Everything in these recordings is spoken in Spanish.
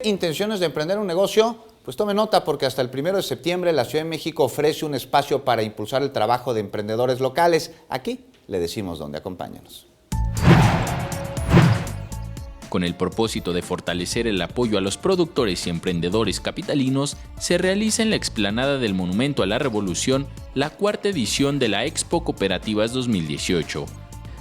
intenciones de emprender un negocio? Pues tome nota, porque hasta el 1 de septiembre la Ciudad de México ofrece un espacio para impulsar el trabajo de emprendedores locales. Aquí le decimos dónde. Acompáñanos. Con el propósito de fortalecer el apoyo a los productores y emprendedores capitalinos, se realiza en la explanada del Monumento a la Revolución la cuarta edición de la Expo Cooperativas 2018.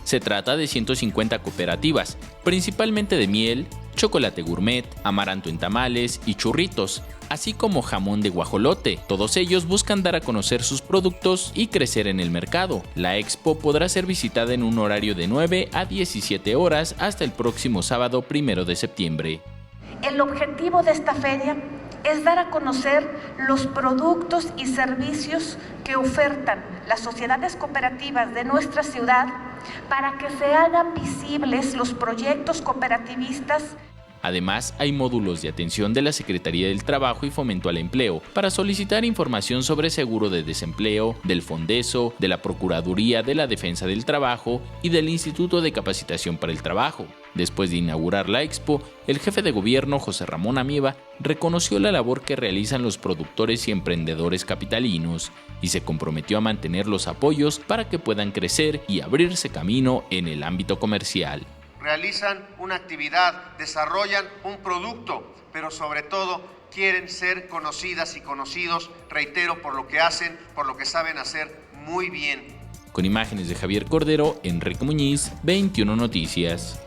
Se trata de 150 cooperativas, principalmente de miel, chocolate gourmet, amaranto en tamales y churritos, así como jamón de guajolote. Todos ellos buscan dar a conocer sus productos y crecer en el mercado. La expo podrá ser visitada en un horario de 9 a 17 horas hasta el próximo sábado 1 de septiembre. El objetivo de esta feria es dar a conocer los productos y servicios que ofertan las sociedades cooperativas de nuestra ciudad para que se hagan visibles los proyectos cooperativistas. Además, hay módulos de atención de la Secretaría del Trabajo y Fomento al Empleo para solicitar información sobre seguro de desempleo, del Fondeso, de la Procuraduría de la Defensa del Trabajo y del Instituto de Capacitación para el Trabajo. Después de inaugurar la expo, el jefe de gobierno, José Ramón Amieva, reconoció la labor que realizan los productores y emprendedores capitalinos y se comprometió a mantener los apoyos para que puedan crecer y abrirse camino en el ámbito comercial. Realizan una actividad, desarrollan un producto, pero sobre todo quieren ser conocidas y conocidos, reitero, por lo que hacen, por lo que saben hacer muy bien. Con imágenes de Javier Cordero, Enrique Muñiz, 21 Noticias.